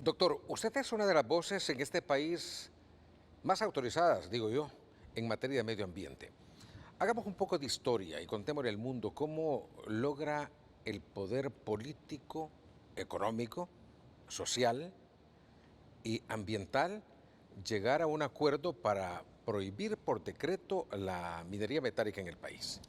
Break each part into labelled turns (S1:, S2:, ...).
S1: Doctor, usted es una de las voces en este país más autorizadas, digo yo, en materia de medio ambiente. Hagamos un poco de historia y contémosle al mundo cómo logra el poder político, económico, social y ambiental llegar a un acuerdo para prohibir por decreto la minería metálica en el país.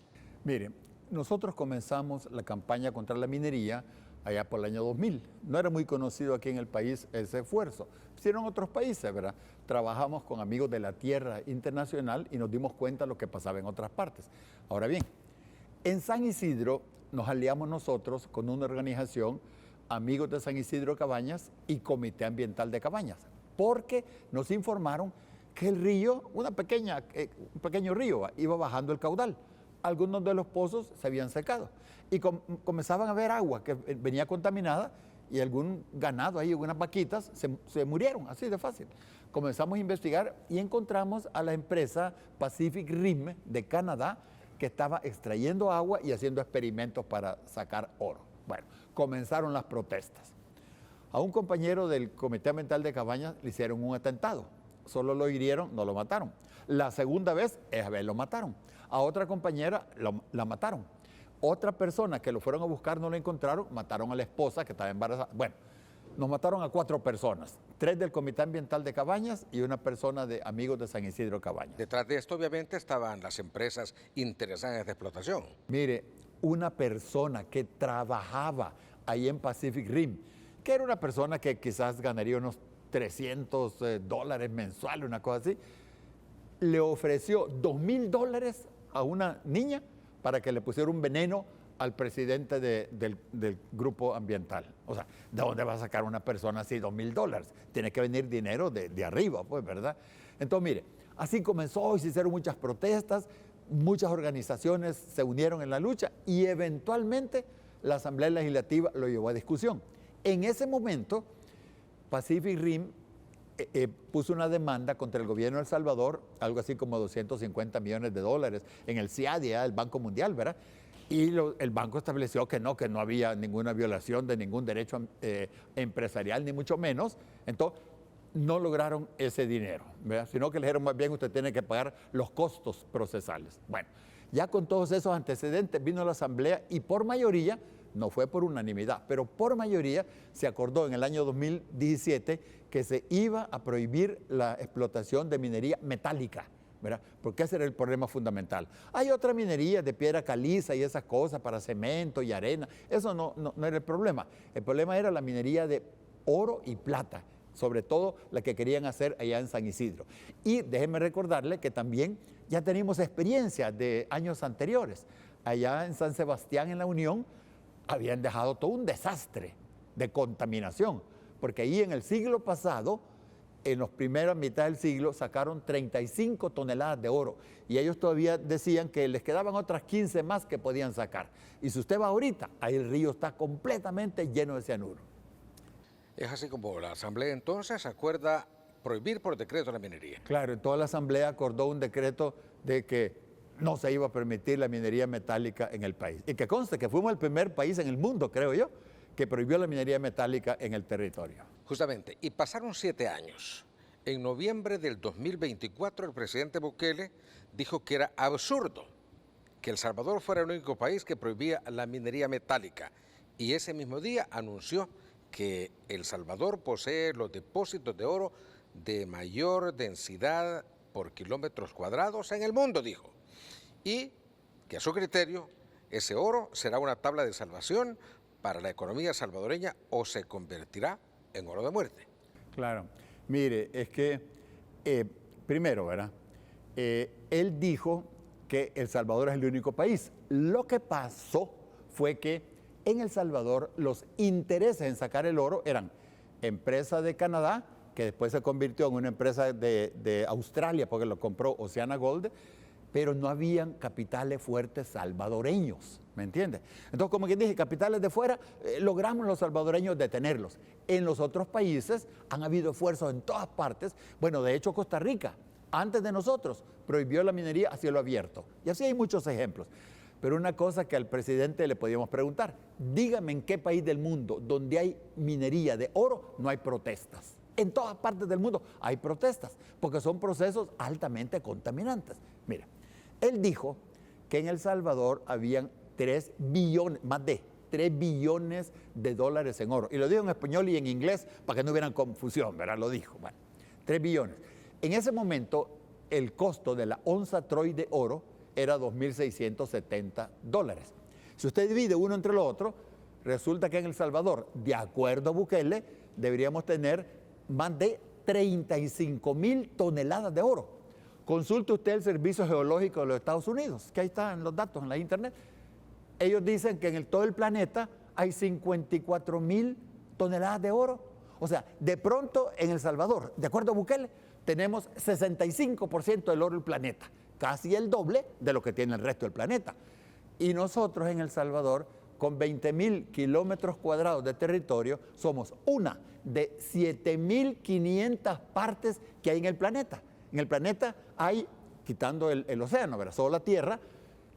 S2: Mire, nosotros comenzamos la campaña contra la minería allá por el año 2000. No era muy conocido aquí en el país ese esfuerzo. Hicieron otros países, ¿verdad? Trabajamos con Amigos de la Tierra Internacional y nos dimos cuenta de lo que pasaba en otras partes. Ahora bien, en San Isidro nos aliamos nosotros con una organización, Amigos de San Isidro Cabañas y Comité Ambiental de Cabañas, porque nos informaron que el río, un pequeño río, iba bajando el caudal. Algunos de los pozos se habían secado y comenzaban a ver agua que venía contaminada y algún ganado ahí, algunas vaquitas, se murieron, así de fácil. Comenzamos a investigar y encontramos a la empresa Pacific Rim de Canadá que estaba extrayendo agua y haciendo experimentos para sacar oro. Bueno, comenzaron las protestas. A un compañero del Comité Ambiental de Cabañas le hicieron un atentado. Solo lo hirieron, no lo mataron. La segunda vez, esa vez lo mataron. A otra compañera la mataron. Otra persona que lo fueron a buscar no la encontraron, mataron a la esposa que estaba embarazada. Bueno, nos mataron a 4 personas. 3 del Comité Ambiental de Cabañas y una persona de Amigos de San Isidro Cabañas.
S1: Detrás de esto, obviamente, estaban las empresas interesadas en esta explotación.
S2: Mire, una persona que trabajaba ahí en Pacific Rim, que era una persona que quizás ganaría unos $300 mensuales, una cosa así, le ofreció $2,000 a una niña para que le pusiera un veneno al presidente del grupo ambiental. O sea, ¿de dónde va a sacar una persona así $2,000? Tiene que venir dinero de arriba, pues, ¿verdad? Entonces, mire, así comenzó y se hicieron muchas protestas, muchas organizaciones se unieron en la lucha y eventualmente la Asamblea Legislativa lo llevó a discusión. En ese momento, Pacific Rim puso una demanda contra el gobierno de El Salvador, algo así como $250 millones en el CIADI, el Banco Mundial, ¿verdad? Y el banco estableció que no había ninguna violación de ningún derecho empresarial, ni mucho menos. Entonces, no lograron ese dinero, ¿verdad? Sino que le dijeron más bien usted tiene que pagar los costos procesales. Bueno, ya con todos esos antecedentes vino la Asamblea y por mayoría, no fue por unanimidad, pero por mayoría se acordó en el año 2017 que se iba a prohibir la explotación de minería metálica, ¿verdad? Porque ese era el problema fundamental. Hay otra minería de piedra caliza y esas cosas para cemento y arena, eso no era el problema. El problema era la minería de oro y plata, sobre todo la que querían hacer allá en San Isidro. Y déjenme recordarle que también ya tenemos experiencia de años anteriores. Allá en San Sebastián, en La Unión, habían dejado todo un desastre de contaminación, porque ahí en el siglo pasado, en las primeras mitad del siglo, sacaron 35 toneladas de oro y ellos todavía decían que les quedaban otras 15 más que podían sacar. Y si usted va ahorita, ahí el río está completamente lleno de cianuro.
S1: Es así como la Asamblea entonces acuerda prohibir por decreto la minería.
S2: Claro, toda la Asamblea acordó un decreto de que no se iba a permitir la minería metálica en el país. Y que conste que fuimos el primer país en el mundo, creo yo, que prohibió la minería metálica en el territorio.
S1: Justamente, y pasaron 7 años. En noviembre del 2024, el presidente Bukele dijo que era absurdo que El Salvador fuera el único país que prohibía la minería metálica. Y ese mismo día anunció que El Salvador posee los depósitos de oro de mayor densidad por kilómetros cuadrados en el mundo, dijo. Y que a su criterio, ese oro será una tabla de salvación para la economía salvadoreña o se convertirá en oro de muerte.
S2: Claro. Mire, es que, primero, ¿verdad? Él dijo que El Salvador es el único país. Lo que pasó fue que en El Salvador los intereses en sacar el oro eran empresa de Canadá, que después se convirtió en una empresa de Australia porque lo compró Oceana Gold, pero no habían capitales fuertes salvadoreños, ¿me entiendes? Entonces, como quien dije, capitales de fuera, logramos los salvadoreños detenerlos. En los otros países han habido esfuerzos en todas partes. Bueno, de hecho, Costa Rica, antes de nosotros, prohibió la minería a cielo abierto. Y así hay muchos ejemplos. Pero una cosa que al presidente le podíamos preguntar, dígame en qué país del mundo donde hay minería de oro no hay protestas. En todas partes del mundo hay protestas, porque son procesos altamente contaminantes. Mira, él dijo que en El Salvador habían 3 billones, más de 3 billones de dólares en oro. Y lo dijo en español y en inglés para que no hubiera confusión, ¿verdad? Lo dijo. Bueno, 3 billones. En ese momento, el costo de la onza Troy de oro era $2.670. Si usted divide uno entre los otros, resulta que en El Salvador, de acuerdo a Bukele, deberíamos tener más de 35,000 toneladas de oro. Consulte usted el Servicio Geológico de los Estados Unidos, que ahí están los datos en la internet. Ellos dicen que en todo el planeta hay 54,000 toneladas de oro. O sea, de pronto en El Salvador, de acuerdo a Bukele, tenemos 65% del oro del planeta, casi el doble de lo que tiene el resto del planeta. Y nosotros en El Salvador, con 20,000 kilómetros cuadrados de territorio, somos una de 7,500 partes que hay en el planeta. En el planeta hay, quitando el océano, ¿verdad? Solo la Tierra,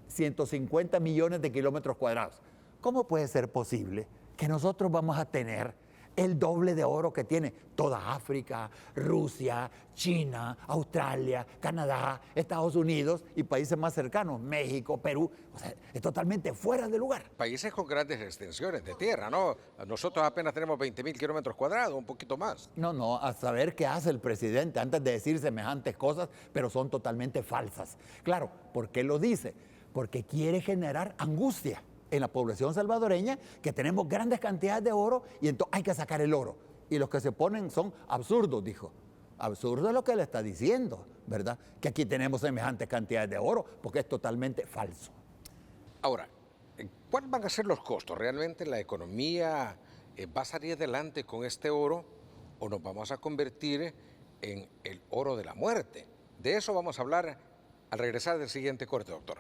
S2: 150 millones de kilómetros cuadrados. ¿Cómo puede ser posible que nosotros vamos a tener el doble de oro que tiene toda África, Rusia, China, Australia, Canadá, Estados Unidos y países más cercanos, México, Perú? O sea, es totalmente fuera de lugar.
S1: Países con grandes extensiones de tierra, ¿no? Nosotros apenas tenemos 20,000 kilómetros cuadrados, un poquito más.
S2: No, a saber qué hace el presidente antes de decir semejantes cosas, pero son totalmente falsas. Claro, ¿por qué lo dice? Porque quiere generar angustia en la población salvadoreña, que tenemos grandes cantidades de oro y entonces hay que sacar el oro. Y los que se ponen son absurdos, dijo. Absurdo es lo que él está diciendo, ¿verdad? Que aquí tenemos semejantes cantidades de oro, porque es totalmente falso.
S1: Ahora, ¿cuáles van a ser los costos? ¿Realmente la economía va a salir adelante con este oro o nos vamos a convertir en el oro de la muerte? De eso vamos a hablar al regresar del siguiente corte, doctor.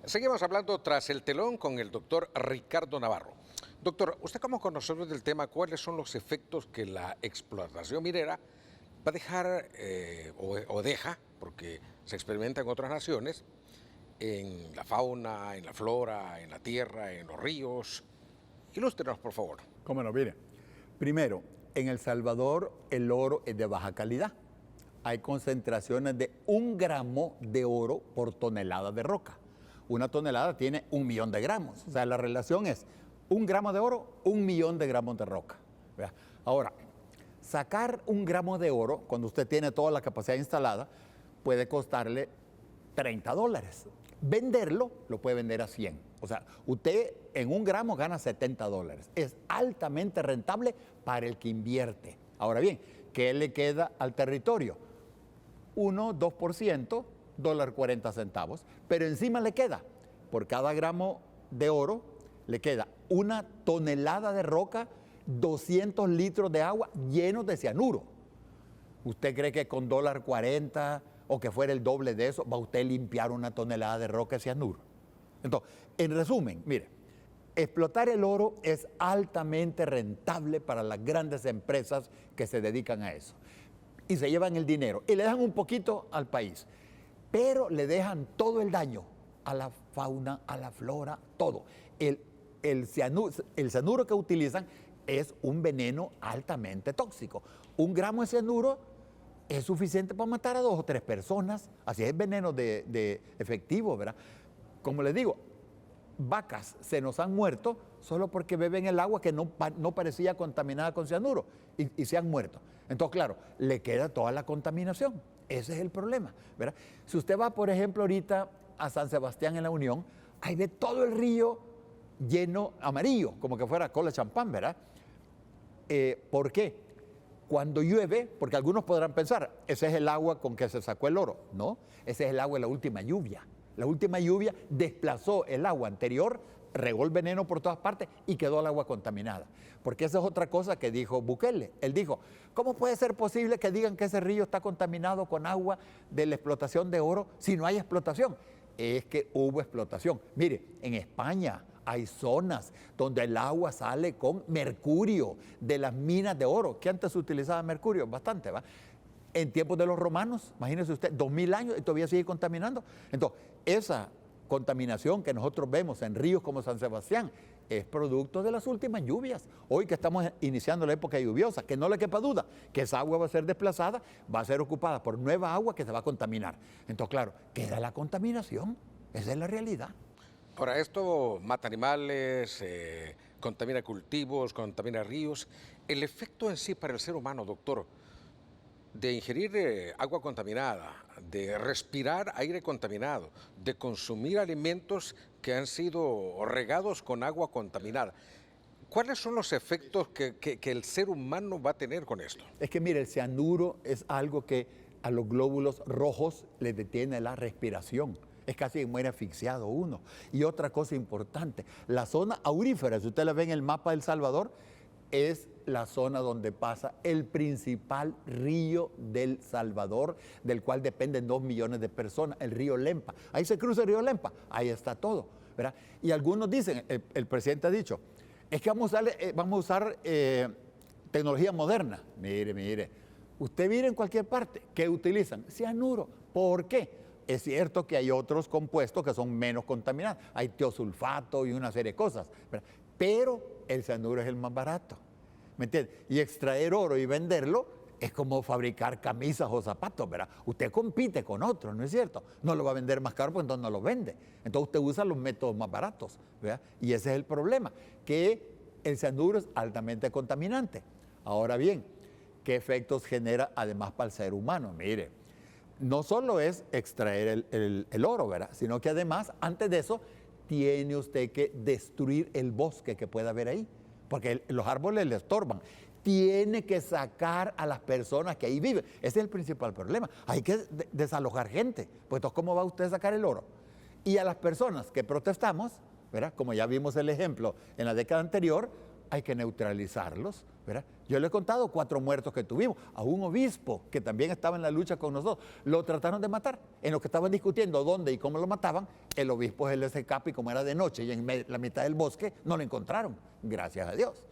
S1: Seguimos hablando tras el telón con el doctor Ricardo Navarro. Doctor, usted como conocedor del tema, ¿cuáles son los efectos que la explotación minera va a dejar o deja, porque se experimenta en otras naciones, en la fauna, en la flora, en la tierra, en los ríos? Ilústrenos, por favor.
S2: Cómo no, mire. Primero, en El Salvador el oro es de baja calidad. Hay concentraciones de 1 gramo de oro por tonelada de roca. Una tonelada tiene 1 millón de gramos. O sea, la relación es 1 gramo de oro, 1 millón de gramos de roca. ¿Vea? Ahora, sacar 1 gramo de oro, cuando usted tiene toda la capacidad instalada, puede costarle $30. Venderlo, lo puede vender a 100. O sea, usted en 1 gramo gana $70. Es altamente rentable para el que invierte. Ahora bien, ¿qué le queda al territorio? 2%, $1.40, pero encima le queda, por cada gramo de oro, le queda 1 tonelada de roca, 200 litros de agua llenos de cianuro. ¿Usted cree que con $1.40 o que fuera el doble de eso, va usted a limpiar 1 tonelada de roca de cianuro? Entonces, en resumen, mire, explotar el oro es altamente rentable para las grandes empresas que se dedican a eso. Y se llevan el dinero y le dejan un poquito al país, pero le dejan todo el daño a la fauna, a la flora, todo. El cianuro que utilizan es un veneno altamente tóxico. 1 gramo de cianuro es suficiente para matar a 2 o 3 personas. Así es veneno de efectivo, ¿verdad? Como les digo, vacas se nos han muerto solo porque beben el agua que no parecía contaminada con cianuro y se han muerto. Entonces, claro, le queda toda la contaminación. Ese es el problema, ¿verdad? Si usted va, por ejemplo, ahorita a San Sebastián en la Unión, ahí ve todo el río lleno amarillo, como que fuera cola de champán, ¿verdad? ¿Por qué? Cuando llueve, porque algunos podrán pensar, ese es el agua con que se sacó el oro. No, ese es el agua de la última lluvia. La última lluvia desplazó el agua anterior, regó el veneno por todas partes y quedó el agua contaminada. Porque esa es otra cosa que dijo Bukele. Él dijo, ¿cómo puede ser posible que digan que ese río está contaminado con agua de la explotación de oro si no hay explotación? es que hubo explotación. Mire, en España hay zonas donde el agua sale con mercurio de las minas de oro, que antes se utilizaba mercurio bastante, ¿va? En tiempos de los romanos, imagínese usted, 2000 años y todavía sigue contaminando. Entonces, esa contaminación que nosotros vemos en ríos como San Sebastián es producto de las últimas lluvias. Hoy que estamos iniciando la época lluviosa, que no le quepa duda que esa agua va a ser desplazada, va a ser ocupada por nueva agua que se va a contaminar. Entonces, claro, queda la contaminación. Esa es la realidad.
S1: Ahora, esto mata animales, contamina cultivos, contamina ríos. El efecto en sí para el ser humano, doctor, de ingerir agua contaminada, de respirar aire contaminado, de consumir alimentos que han sido regados con agua contaminada. ¿Cuáles son los efectos que el ser humano va a tener con esto?
S2: Es que mire, el cianuro es algo que a los glóbulos rojos les detiene la respiración. Es casi que muere asfixiado uno. Y otra cosa importante, la zona aurífera, si usted la ve en el mapa de El Salvador, es la zona donde pasa el principal río del Salvador, del cual dependen 2 millones de personas, el río Lempa. Ahí se cruza el río Lempa, ahí está todo, ¿verdad? Y algunos dicen, el presidente ha dicho, es que vamos a usar tecnología moderna. Mire, usted mire en cualquier parte, ¿qué utilizan? Cianuro. ¿Por qué? Es cierto que hay otros compuestos que son menos contaminantes, hay tiosulfato y una serie de cosas, ¿verdad? Pero el cianuro es el más barato, ¿me entiende? Y extraer oro y venderlo es como fabricar camisas o zapatos, ¿verdad? Usted compite con otros, ¿no es cierto? No lo va a vender más caro porque entonces no lo vende. Entonces usted usa los métodos más baratos, ¿verdad? Y ese es el problema, que el cianuro es altamente contaminante. Ahora bien, ¿qué efectos genera además para el ser humano? Mire, no solo es extraer el oro, ¿verdad? Sino que además, antes de eso, tiene usted que destruir el bosque que pueda haber ahí, porque los árboles le estorban. Tiene que sacar a las personas que ahí viven. Ese es el principal problema. Hay que desalojar gente. Pues entonces, ¿cómo va usted a sacar el oro? Y a las personas que protestamos, ¿verdad? Como ya vimos el ejemplo en la década anterior, hay que neutralizarlos, ¿verdad? Yo le he contado 4 muertos que tuvimos. A un obispo que también estaba en la lucha con nosotros, lo trataron de matar. En lo que estaban discutiendo dónde y cómo lo mataban, el obispo se les escapa y como era de noche y en la mitad del bosque, no lo encontraron, gracias a Dios.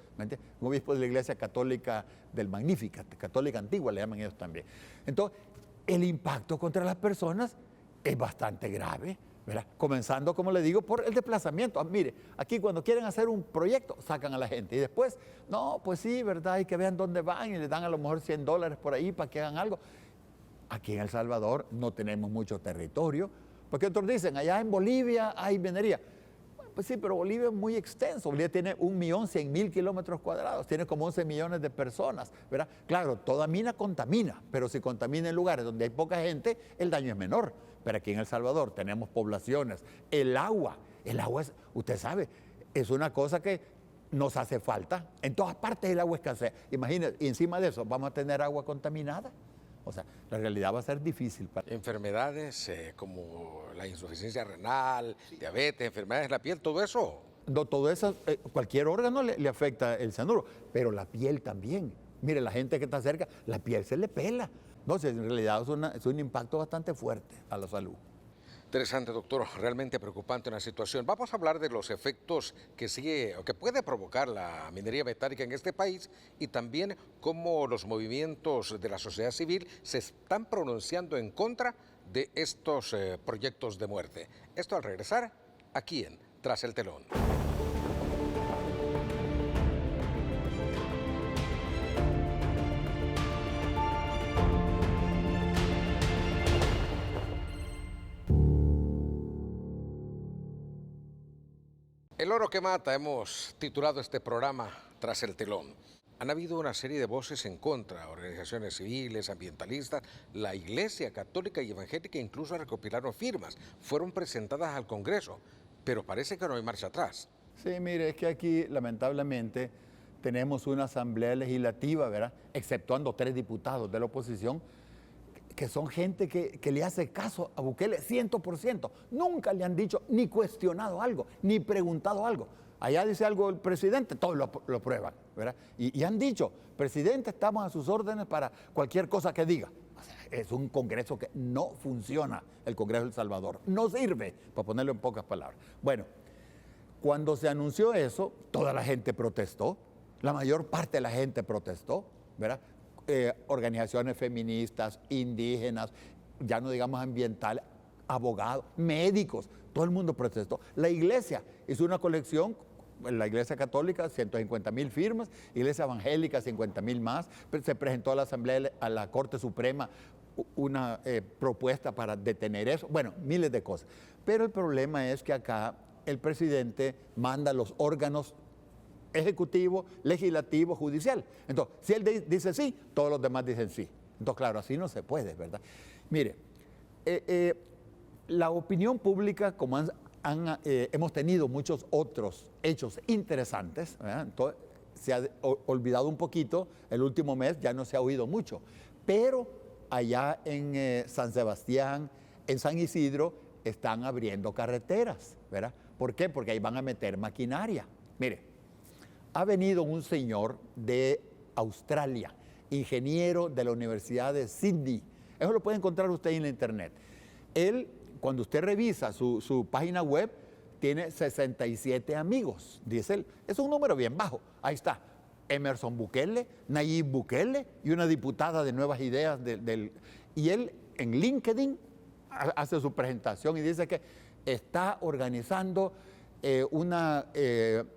S2: Un obispo de la Iglesia Católica del Magnificat, católica antigua le llaman ellos también. Entonces, el impacto contra las personas es bastante grave, ¿verdad? Comenzando, como le digo, por el desplazamiento. Mire, aquí cuando quieren hacer un proyecto, sacan a la gente. Y después, no, pues sí, ¿verdad? Y que vean dónde van y les dan a lo mejor $100 por ahí para que hagan algo. Aquí en El Salvador no tenemos mucho territorio. Porque otros dicen, allá en Bolivia hay minería. Bueno, pues sí, pero Bolivia es muy extenso. Bolivia tiene 1.100.000 kilómetros cuadrados. Tiene como 11 millones de personas, ¿verdad? Claro, toda mina contamina. Pero si contamina en lugares donde hay poca gente, el daño es menor. Pero aquí en El Salvador tenemos poblaciones. El agua es, usted sabe, es una cosa que nos hace falta. En todas partes el agua escasea. Imagínense, y encima de eso vamos a tener agua contaminada. O sea, la realidad va a ser difícil.
S1: Enfermedades como la insuficiencia renal, diabetes, enfermedades de la piel, todo eso.
S2: No, todo eso, cualquier órgano le afecta el cianuro, pero la piel también. Mire, la gente que está cerca, la piel se le pela. Entonces, en realidad es un impacto bastante fuerte a la salud.
S1: Interesante, doctor. Realmente preocupante una situación. Vamos a hablar de los efectos que sigue o que puede provocar la minería metálica en este país y también cómo los movimientos de la sociedad civil se están pronunciando en contra de estos proyectos de muerte. Esto al regresar aquí en Tras el Telón. El oro que mata, hemos titulado este programa Tras el Telón. Han habido una serie de voces en contra, organizaciones civiles, ambientalistas, la Iglesia Católica y Evangélica incluso recopilaron firmas, fueron presentadas al Congreso, pero parece que no hay marcha atrás.
S2: Sí, mire, es que aquí lamentablemente tenemos una asamblea legislativa, ¿verdad? Exceptuando 3 diputados de la oposición, que son gente que le hace caso a Bukele 100%. Nunca le han dicho ni cuestionado algo, ni preguntado algo. Allá dice algo el presidente, todos lo aprueban, ¿verdad? Y han dicho, presidente, estamos a sus órdenes para cualquier cosa que diga. O sea, es un Congreso que no funciona, el Congreso de El Salvador. No sirve, para ponerlo en pocas palabras. Bueno, cuando se anunció eso, toda la gente protestó, la mayor parte de la gente protestó, ¿verdad? Organizaciones feministas, indígenas, ya no digamos ambientales, abogados, médicos, todo el mundo protestó. La iglesia hizo una colección, la iglesia católica, 150,000 firmas, iglesia evangélica, 50,000 más, se presentó a la Asamblea, a la Corte Suprema, una propuesta para detener eso, bueno, miles de cosas. Pero el problema es que acá el presidente manda los órganos ejecutivo, legislativo, judicial. Entonces, si él dice sí, todos los demás dicen sí. Entonces, claro, así no se puede, ¿verdad? Mire, la opinión pública, como hemos tenido muchos otros hechos interesantes, ¿verdad? Entonces, se ha olvidado un poquito, el último mes ya no se ha oído mucho, pero allá en San Sebastián, en San Isidro, están abriendo carreteras, ¿verdad? ¿Por qué? Porque ahí van a meter maquinaria. Mire, ha venido un señor de Australia, ingeniero de la Universidad de Sydney. Eso lo puede encontrar usted en la internet. Él, cuando usted revisa su página web, tiene 67 amigos, dice él. Es un número bien bajo. Ahí está. Emerson Bukele, Nayib Bukele y una diputada de Nuevas Ideas. Y él en LinkedIn hace su presentación y dice que está organizando una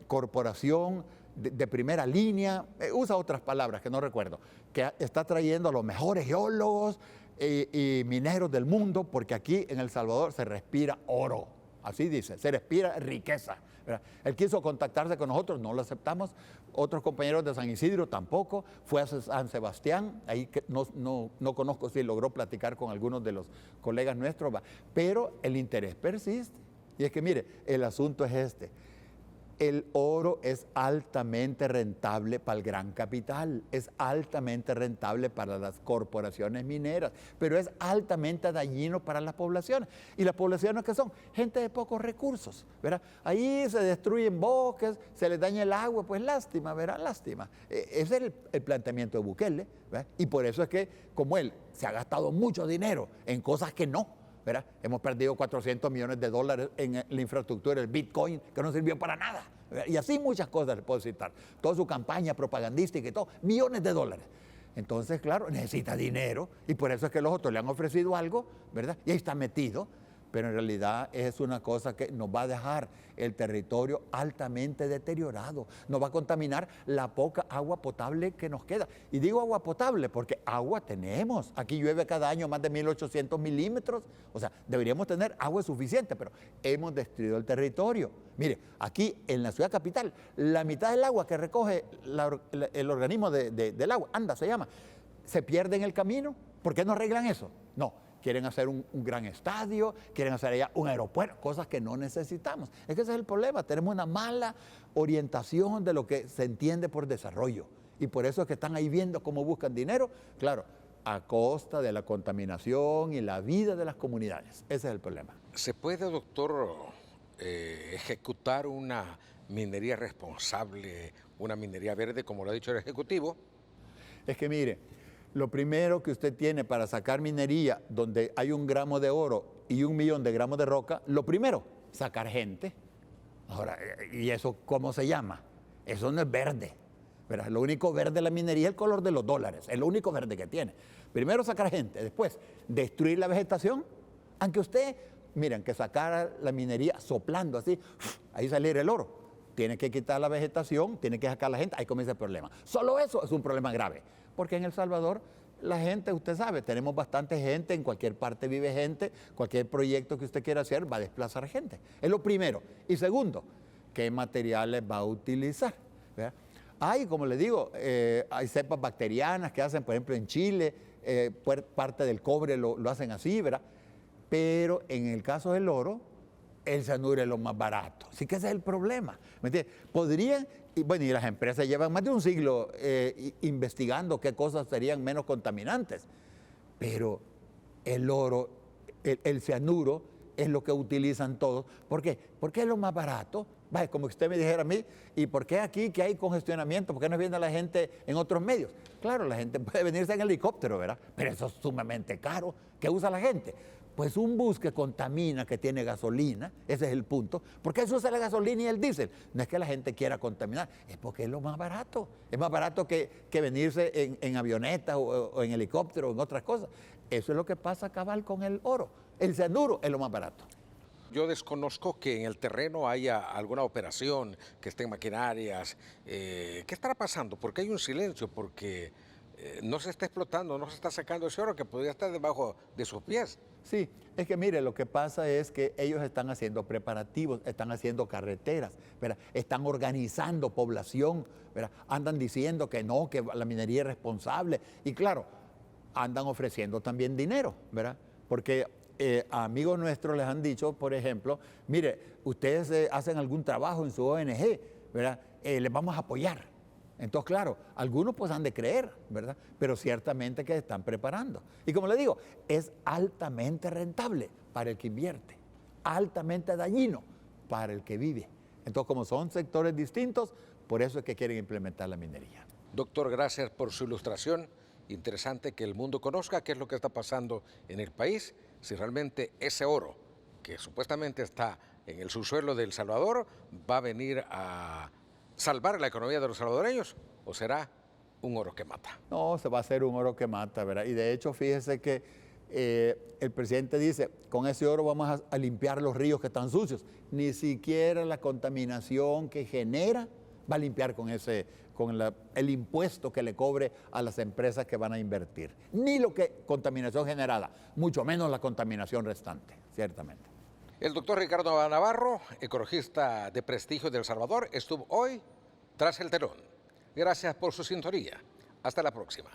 S2: corporación de primera línea, usa otras palabras que no recuerdo, que está trayendo a los mejores geólogos y mineros del mundo, porque aquí en El Salvador se respira oro, así dice, se respira riqueza, ¿verdad? Él quiso contactarse con nosotros, no lo aceptamos, otros compañeros de San Isidro tampoco, fue a San Sebastián, ahí que no conozco si logró platicar con algunos de los colegas nuestros, pero el interés persiste. Y es que mire, el asunto es este. El oro es altamente rentable para el gran capital, es altamente rentable para las corporaciones mineras, pero es altamente dañino para las poblaciones. ¿Y las poblaciones qué son? Gente de pocos recursos, ¿verdad? Ahí se destruyen bosques, se les daña el agua, pues lástima, ¿verdad? Lástima. Ese es el planteamiento de Bukele, ¿verdad? Y por eso es que, como él se ha gastado mucho dinero en cosas que no, ¿verdad? Hemos perdido 400 millones de dólares en la infraestructura, el Bitcoin, que no sirvió para nada, ¿verdad? Y así muchas cosas le puedo citar. Toda su campaña propagandística y todo, millones de dólares. Entonces, claro, necesita dinero y por eso es que los otros le han ofrecido algo, ¿verdad? Y ahí está metido, pero en realidad es una cosa que nos va a dejar el territorio altamente deteriorado, nos va a contaminar la poca agua potable que nos queda. Y digo agua potable porque agua tenemos, aquí llueve cada año más de 1.800 milímetros, o sea, deberíamos tener agua suficiente, pero hemos destruido el territorio. Mire, aquí en la ciudad capital, la mitad del agua que recoge el organismo del agua, ANDA se llama, se pierde en el camino. ¿Por qué no arreglan eso? No. Quieren hacer un gran estadio, quieren hacer allá un aeropuerto, cosas que no necesitamos. Es que ese es el problema, tenemos una mala orientación de lo que se entiende por desarrollo. Y por eso es que están ahí viendo cómo buscan dinero, claro, a costa de la contaminación y la vida de las comunidades. Ese es el problema.
S1: ¿Se puede, doctor, ejecutar una minería responsable, una minería verde, como lo ha dicho el Ejecutivo?
S2: Es que mire, lo primero que usted tiene para sacar minería donde hay 1 gramo de oro y 1 millón de gramos de roca, lo primero, sacar gente. Ahora, ¿y eso cómo se llama? Eso no es verde, ¿verdad? Lo único verde de la minería es el color de los dólares, es lo único verde que tiene. Primero sacar gente, después destruir la vegetación, aunque usted, miren, que sacara la minería soplando así, ahí salir el oro. Tiene que quitar la vegetación, tiene que sacar la gente, ahí comienza el problema. Solo eso es un problema grave. Porque en El Salvador la gente, usted sabe, tenemos bastante gente, en cualquier parte vive gente, cualquier proyecto que usted quiera hacer va a desplazar gente. Es lo primero. Y segundo, ¿qué materiales va a utilizar? ¿Verdad? Hay, como le digo, hay cepas bacterianas que hacen, por ejemplo, en Chile, parte del cobre lo hacen así, ¿verdad? Pero en el caso del oro, el cianuro es lo más barato. Así que ese es el problema. ¿Me entiendes? Podrían, y las empresas llevan más de un siglo investigando qué cosas serían menos contaminantes. Pero el oro, el cianuro, es lo que utilizan todos. ¿Por qué? Porque es lo más barato. Vaya, como que usted me dijera a mí, ¿y por qué aquí que hay congestionamiento? ¿Por qué no viene la gente en otros medios? Claro, la gente puede venirse en helicóptero, ¿verdad? Pero eso es sumamente caro. ¿Qué usa la gente? Pues un bus que contamina, que tiene gasolina, ese es el punto. ¿Por qué se usa la gasolina y el diésel? No es que la gente quiera contaminar, es porque es lo más barato. Es más barato que venirse en avioneta o en helicóptero o en otras cosas. Eso es lo que pasa cabal con el oro. El cianuro es lo más barato.
S1: Yo desconozco que en el terreno haya alguna operación, que estén maquinarias. ¿Qué estará pasando? Porque hay un silencio, porque no se está explotando, no se está sacando ese oro que podría estar debajo de sus pies.
S2: Sí, es que mire, lo que pasa es que ellos están haciendo preparativos, están haciendo carreteras, ¿verdad? Están organizando población, ¿verdad? Andan diciendo que no, que la minería es responsable. Y claro, andan ofreciendo también dinero, ¿verdad? Porque a amigos nuestros les han dicho, por ejemplo, mire, ustedes hacen algún trabajo en su ONG, ¿verdad? Les vamos a apoyar. Entonces, claro, algunos pues han de creer, ¿verdad? Pero ciertamente que se están preparando. Y como le digo, es altamente rentable para el que invierte, altamente dañino para el que vive. Entonces, como son sectores distintos, por eso es que quieren implementar la minería.
S1: Doctor, gracias por su ilustración. Interesante que el mundo conozca qué es lo que está pasando en el país, si realmente ese oro que supuestamente está en el subsuelo de El Salvador va a venir a salvar la economía de los salvadoreños o será un oro que mata.
S2: No, se va a hacer un oro que mata, ¿verdad? Y de hecho, fíjese que el presidente dice, con ese oro vamos a limpiar los ríos que están sucios. Ni siquiera la contaminación que genera va a limpiar con el impuesto que le cobre a las empresas que van a invertir. Ni lo que contaminación generada, mucho menos la contaminación restante, ciertamente.
S1: El doctor Ricardo Navarro, ecologista de prestigio de El Salvador, estuvo hoy tras el telón. Gracias por su sintonía. Hasta la próxima.